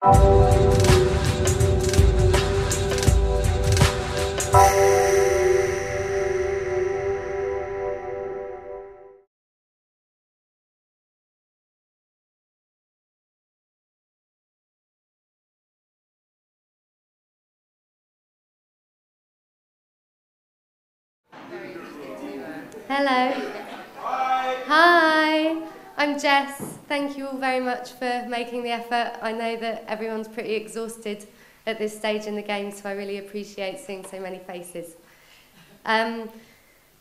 Hello. Hi. I'm Jess. Thank you all very much for making the effort. I know that everyone's pretty exhausted at this stage in the game, so I really appreciate seeing so many faces. I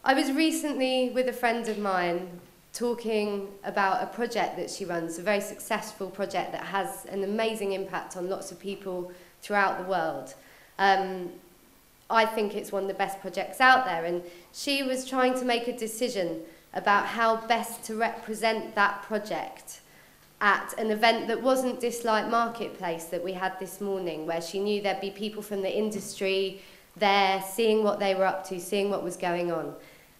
was recently with a friend of mine talking about a project that she runs, a very successful project that has an amazing impact on lots of people throughout the world. I think it's one of the best projects out there, and she was trying to make a decision about how best to represent that project at an event that wasn't Dislike Marketplace that we had this morning, where she knew there'd be people from the industry there, seeing what they were up to, seeing what was going on.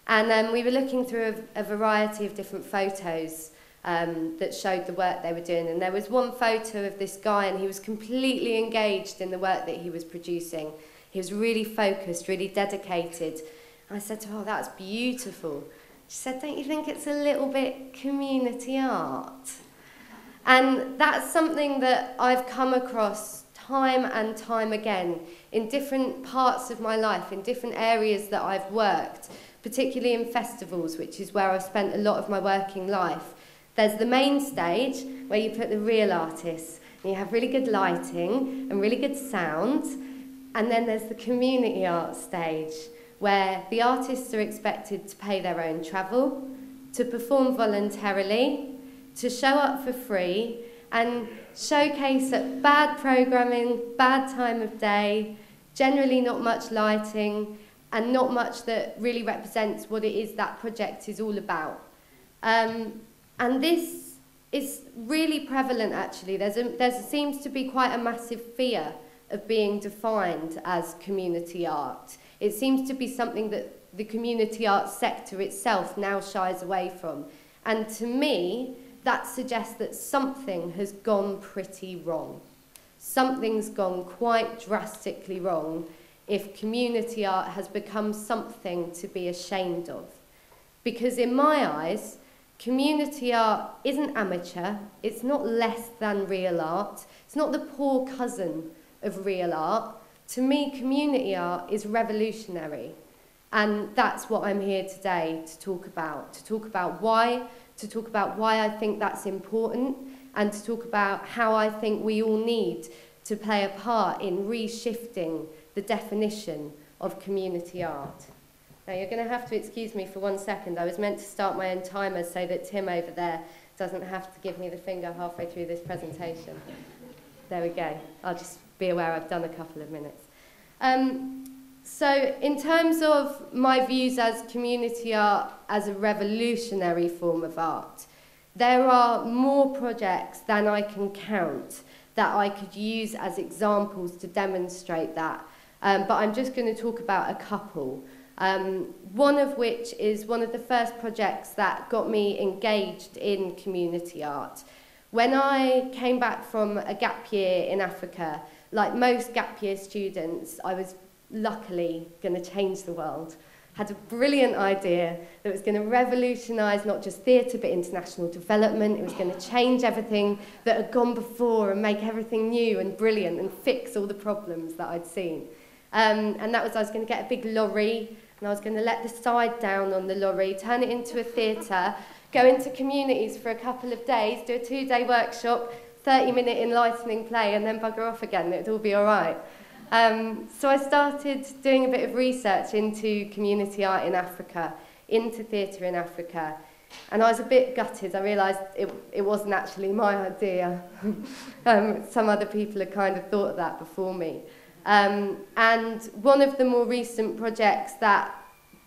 And we were looking through a variety of different photos that showed the work they were doing, and there was one photo of this guy, and he was completely engaged in the work that he was producing. He was really focused, really dedicated. And I said to her, "Oh, that's beautiful." She said, "Don't you think it's a little bit community art?" And that's something that I've come across time and time again in different parts of my life, in different areas that I've worked, particularly in festivals, which is where I've spent a lot of my working life. There's the main stage where you put the real artists, and you have really good lighting and really good sound. And then there's the community art stage, where the artists are expected to pay their own travel, to perform voluntarily, to show up for free, and showcase at bad programming, bad time of day, generally not much lighting, and not much that really represents what it is that project is all about. And this is really prevalent, actually. There seems to be quite a massive fear of being defined as community art. It seems to be something that the community art sector itself now shies away from. And to me, that suggests that something has gone pretty wrong. Something's gone quite drastically wrong if community art has become something to be ashamed of. Because in my eyes, community art isn't amateur, it's not less than real art, it's not the poor cousin of real art. To me, community art is revolutionary, and that's what I'm here today to talk about why, I think that's important, and to talk about how I think we all need to play a part in reshifting the definition of community art. Now, you're going to have to excuse me for 1 second. I was meant to start my own timer so that Tim over there doesn't have to give me the finger halfway through this presentation. There we go. I'll just be aware I've done a couple of minutes. So in terms of my views as community art as a revolutionary form of art, there are more projects than I can count that I could use as examples to demonstrate that. But I'm just going to talk about a couple. One of which is one of the first projects that got me engaged in community art. When I came back from a gap year in Africa, like most gap year students, I was luckily going to change the world. Had a brilliant idea that was going to revolutionise not just theatre but international development. It was going to change everything that had gone before and make everything new and brilliant and fix all the problems that I'd seen. And that was, I was going to get a big lorry, and I was going to let the side down on the lorry, turn it into a theatre, go into communities for a couple of days, do a 2-day workshop, 30-minute enlightening play, and then bugger off again. It'd all be all right. So I started doing a bit of research into community art in Africa, into theatre in Africa, and I was a bit gutted. I realised it wasn't actually my idea. Some other people had kind of thought of that before me. And one of the more recent projects that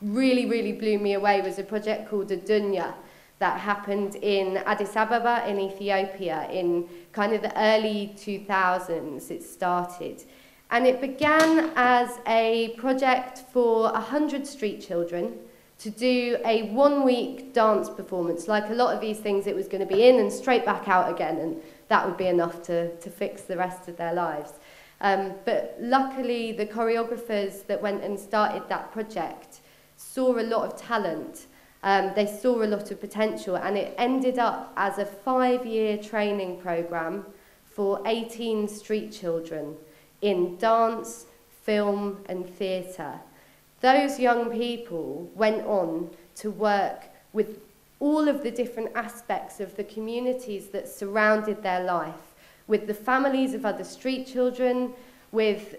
really, really blew me away was a project called Adunya that happened in Addis Ababa in Ethiopia in kind of the early 2000s. It started. And it began as a project for 100 street children to do a 1-week dance performance. Like a lot of these things, it was going to be in and straight back out again and that would be enough to fix the rest of their lives. But luckily, the choreographers that went and started that project saw a lot of talent. They saw a lot of potential, and it ended up as a 5-year training program for 18 street children in dance, film, and theatre. Those young people went on to work with all of the different aspects of the communities that surrounded their life, with the families of other street children, with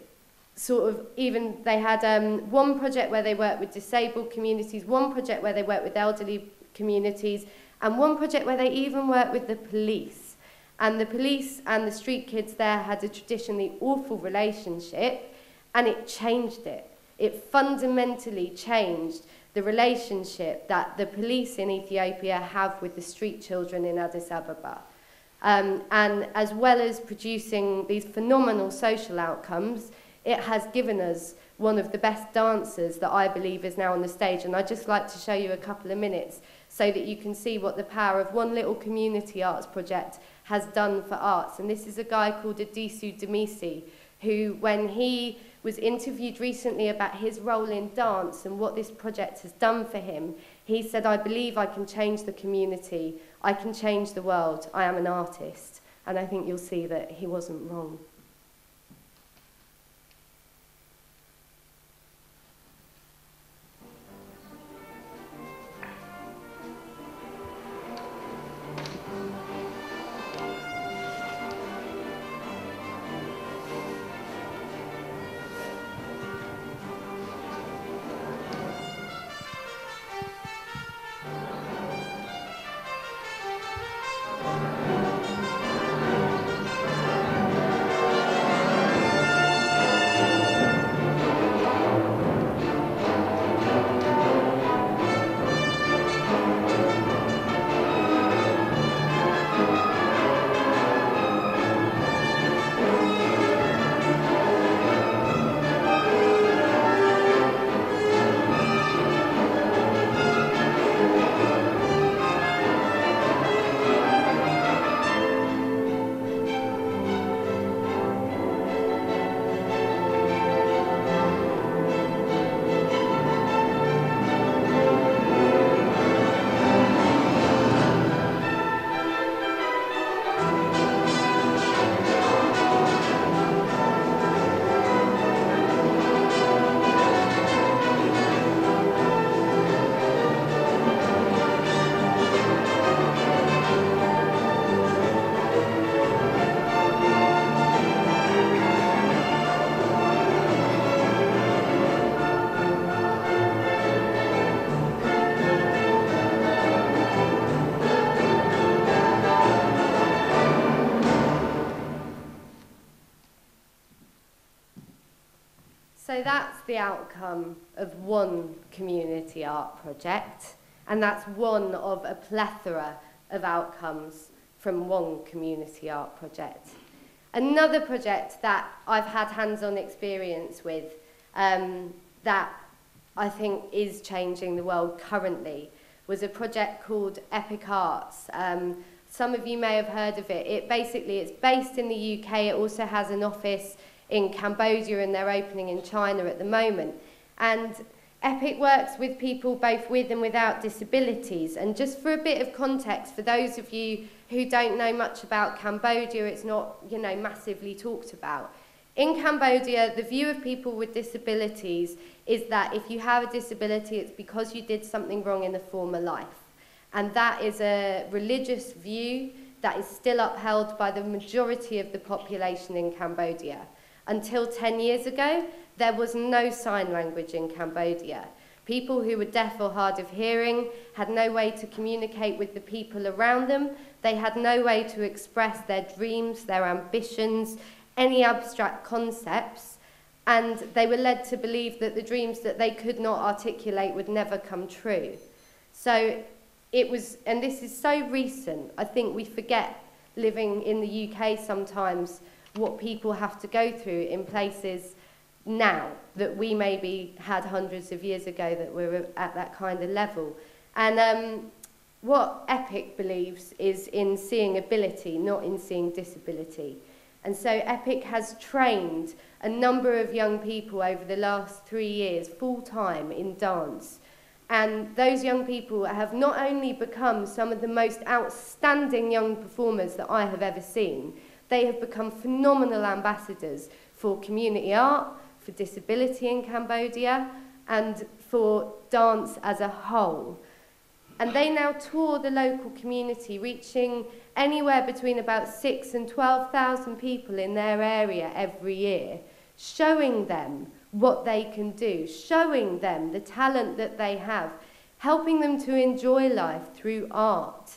sort of even, they had one project where they worked with disabled communities, one project where they worked with elderly communities, and one project where they even worked with the police. And the police and the street kids there had a traditionally awful relationship, and it changed it. It fundamentally changed the relationship that the police in Ethiopia have with the street children in Addis Ababa. And as well as producing these phenomenal social outcomes, it has given us one of the best dancers that I believe is now on the stage. And I'd just like to show you a couple of minutes so that you can see what the power of one little community arts project has done for arts. And this is a guy called Adisu Demisi, who, when he was interviewed recently about his role in dance and what this project has done for him, he said, "I believe I can change the community. I can change the world. I am an artist." And I think you'll see that he wasn't wrong. So that's the outcome of one community art project, and that's one of a plethora of outcomes from one community art project. Another project that I've had hands-on experience with that I think is changing the world currently was a project called Epic Arts. Some of you may have heard of it. It's based in the UK. It also has an office in Cambodia, and they're opening in China at the moment. And Epic works with people both with and without disabilities. And just for a bit of context, for those of you who don't know much about Cambodia, it's not, massively talked about. In Cambodia, the view of people with disabilities is that if you have a disability, it's because you did something wrong in a former life. And that is a religious view that is still upheld by the majority of the population in Cambodia. Until 10 years ago, there was no sign language in Cambodia. People who were deaf or hard of hearing had no way to communicate with the people around them. They had no way to express their dreams, their ambitions, any abstract concepts, and they were led to believe that the dreams that they could not articulate would never come true. So it was, and this is so recent, I think we forget living in the UK sometimes what people have to go through in places now that we maybe had hundreds of years ago that were at that kind of level. And what EPIC believes is in seeing ability, not in seeing disability. And so EPIC has trained a number of young people over the last 3 years, full-time in dance. And those young people have not only become some of the most outstanding young performers that I have ever seen, they have become phenomenal ambassadors for community art, for disability in Cambodia, and for dance as a whole. And they now tour the local community, reaching anywhere between about 6,000 and 12,000 people in their area every year, showing them what they can do, showing them the talent that they have, helping them to enjoy life through art.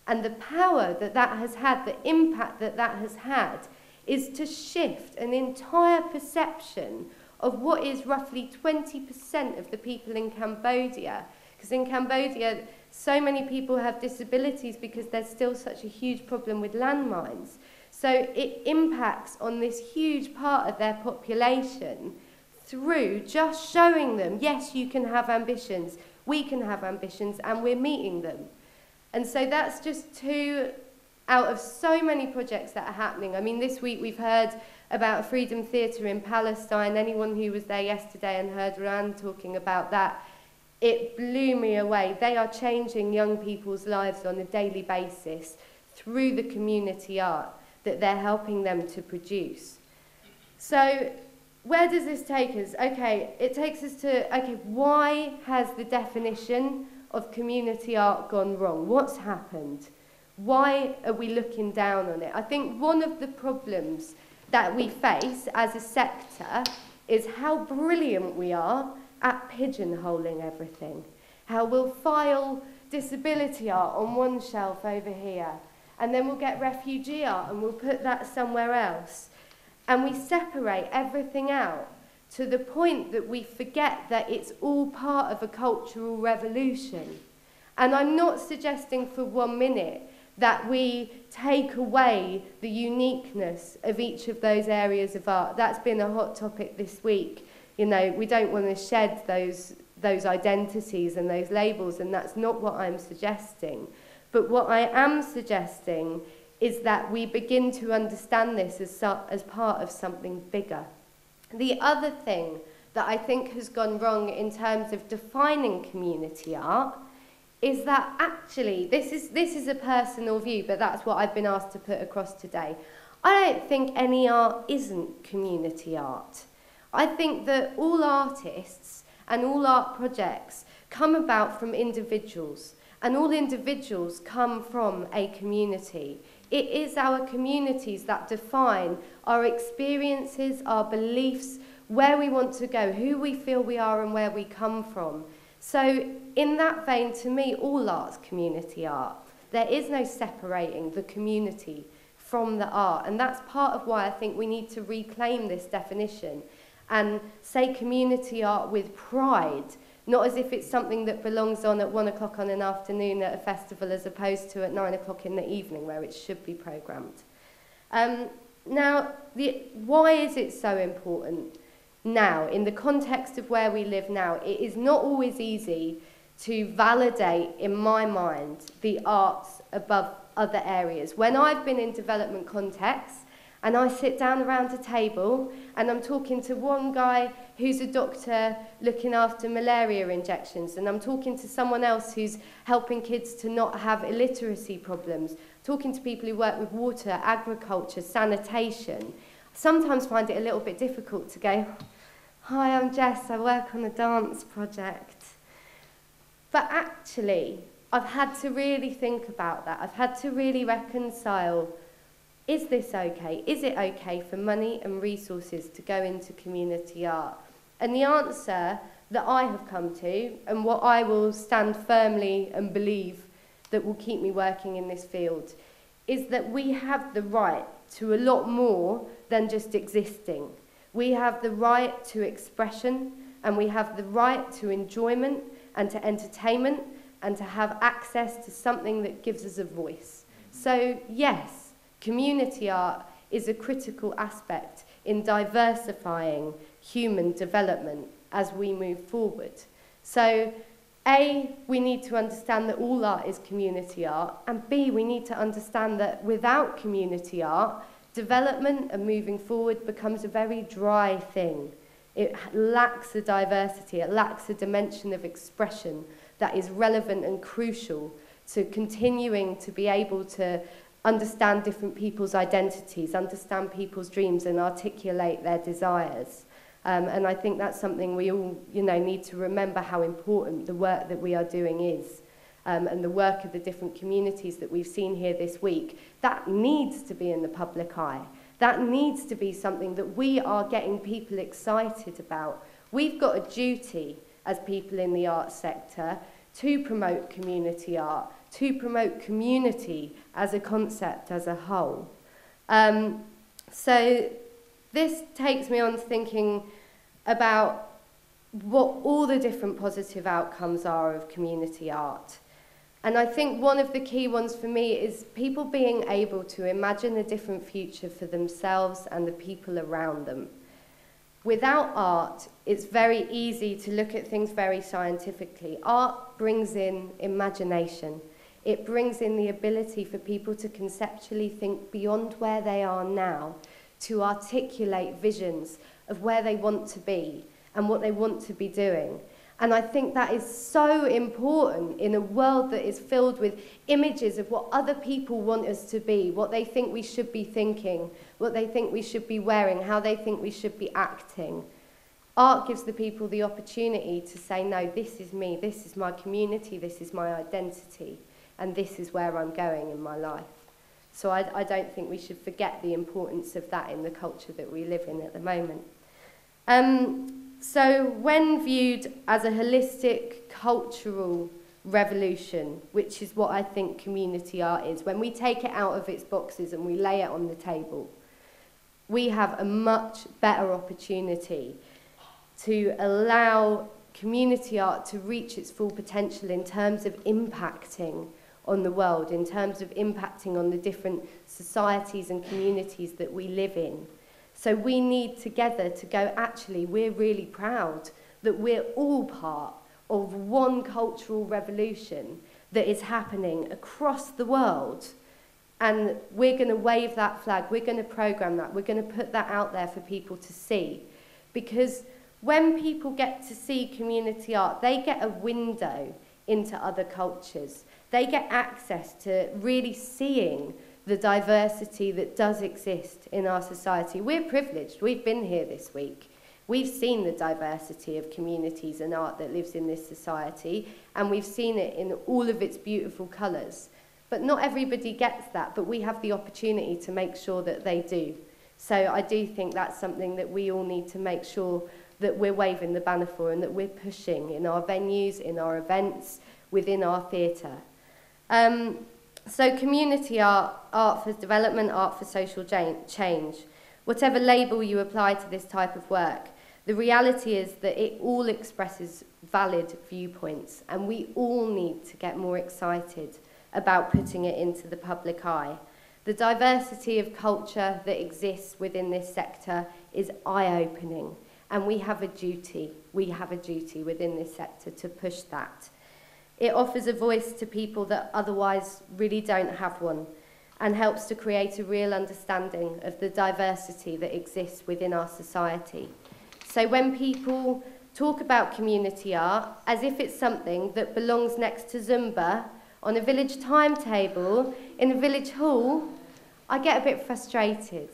And the power that that has had, the impact that that has had, is to shift an entire perception of what is roughly 20% of the people in Cambodia. Because in Cambodia, so many people have disabilities because there's still such a huge problem with landmines. So it impacts on this huge part of their population through just showing them, yes, you can have ambitions, we can have ambitions, and we're meeting them. And so that's just 2 out of so many projects that are happening. I mean, this week we've heard about Freedom Theatre in Palestine. Anyone who was there yesterday and heard Rand talking about that, it blew me away. They are changing young people's lives on a daily basis through the community art that they're helping them to produce. So where does this take us? Okay, it takes us to, okay, why has the definition of community art gone wrong? What's happened? Why are we looking down on it? I think one of the problems that we face as a sector is how brilliant we are at pigeonholing everything. How we'll file disability art on one shelf over here, and then we'll get refugee art and we'll put that somewhere else. And we separate everything out to the point that we forget that it's all part of a cultural revolution. And I'm not suggesting for 1 minute that we take away the uniqueness of each of those areas of art. That's been a hot topic this week. You know, we don't want to shed those identities and those labels, and that's not what I'm suggesting. But what I am suggesting is that we begin to understand this as part of something bigger. The other thing that I think has gone wrong in terms of defining community art is that actually, this is a personal view, but that's what I've been asked to put across today. I don't think any art isn't community art. I think that all artists and all art projects come about from individuals, and all individuals come from a community. It is our communities that define our experiences, our beliefs, where we want to go, who we feel we are and where we come from. So in that vein, to me, all art's community art. There is no separating the community from the art, and that's part of why I think we need to reclaim this definition and say community art with pride, not as if it's something that belongs on at 1 o'clock on an afternoon at a festival as opposed to at 9 o'clock in the evening where it should be programmed. Now, why is it so important now, in the context of where we live now? It is not always easy to validate, in my mind, the arts above other areas. When I've been in development contexts, and I sit down around a table and I'm talking to one guy who's a doctor looking after malaria injections, and I'm talking to someone else who's helping kids to not have illiteracy problems, talking to people who work with water, agriculture, sanitation. I sometimes find it a little bit difficult to go, hi, I'm Jess, I work on a dance project. But actually, I've had to really think about that. I've had to really reconcile, is this okay? Is it okay for money and resources to go into community art? And the answer that I have come to, and what I will stand firmly and believe that will keep me working in this field, is that we have the right to a lot more than just existing. We have the right to expression, and we have the right to enjoyment and to entertainment and to have access to something that gives us a voice. So yes, community art is a critical aspect in diversifying human development as we move forward. So A, we need to understand that all art is community art, and B, we need to understand that without community art, development and moving forward becomes a very dry thing. It lacks a diversity, it lacks a dimension of expression that is relevant and crucial to continuing to be able to understand different people's identities, understand people's dreams and articulate their desires. And I think that's something we all, need to remember how important the work that we are doing is. And the work of the different communities that we've seen here this week, that needs to be in the public eye. That needs to be something that we are getting people excited about. We've got a duty as people in the arts sector to promote community art, to promote community as a concept as a whole. So this takes me on to thinking about what all the different positive outcomes are of community art. And I think one of the key ones for me is people being able to imagine a different future for themselves and the people around them. Without art, it's very easy to look at things very scientifically. Art brings in imagination. It brings in the ability for people to conceptually think beyond where they are now, to articulate visions of where they want to be and what they want to be doing. And I think that is so important in a world that is filled with images of what other people want us to be, what they think we should be thinking, what they think we should be wearing, how they think we should be acting. Art gives the people the opportunity to say, no, this is me, this is my community, this is my identity, and this is where I'm going in my life. So I don't think we should forget the importance of that in the culture that we live in at the moment. So when viewed as a holistic cultural revolution, which is what I think community art is, when we take it out of its boxes and we lay it on the table, we have a much better opportunity to allow community art to reach its full potential in terms of impacting on the world, in terms of impacting on the different societies and communities that we live in. So we need together to go, actually, we're really proud that we're all part of one cultural revolution that is happening across the world. And we're going to wave that flag, we're going to program that, we're going to put that out there for people to see. Because when people get to see community art, they get a window into other cultures. They get access to really seeing the diversity that does exist in our society. We're privileged. We've been here this week. We've seen the diversity of communities and art that lives in this society, and we've seen it in all of its beautiful colours. But not everybody gets that, but we have the opportunity to make sure that they do. So I do think that's something that we all need to make sure that we're waving the banner for and that we're pushing in our venues, in our events, within our theatre. So community art, art for development, art for social change, whatever label you apply to this type of work, the reality is that it all expresses valid viewpoints, and we all need to get more excited about putting it into the public eye. The diversity of culture that exists within this sector is eye-opening, and we have a duty within this sector to push that. It offers a voice to people that otherwise really don't have one, and helps to create a real understanding of the diversity that exists within our society. So when people talk about community art as if it's something that belongs next to Zumba on a village timetable in a village hall, I get a bit frustrated,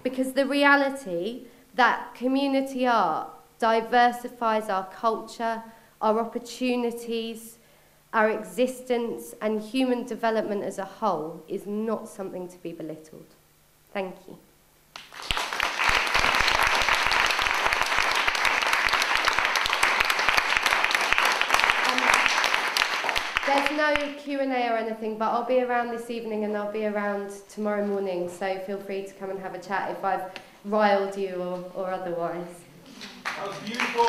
because the reality that community art diversifies our culture, our opportunities, our existence and human development as a whole is not something to be belittled. Thank you. There's no Q&A or anything, but I'll be around this evening and I'll be around tomorrow morning, so feel free to come and have a chat if I've riled you or otherwise. That was beautiful.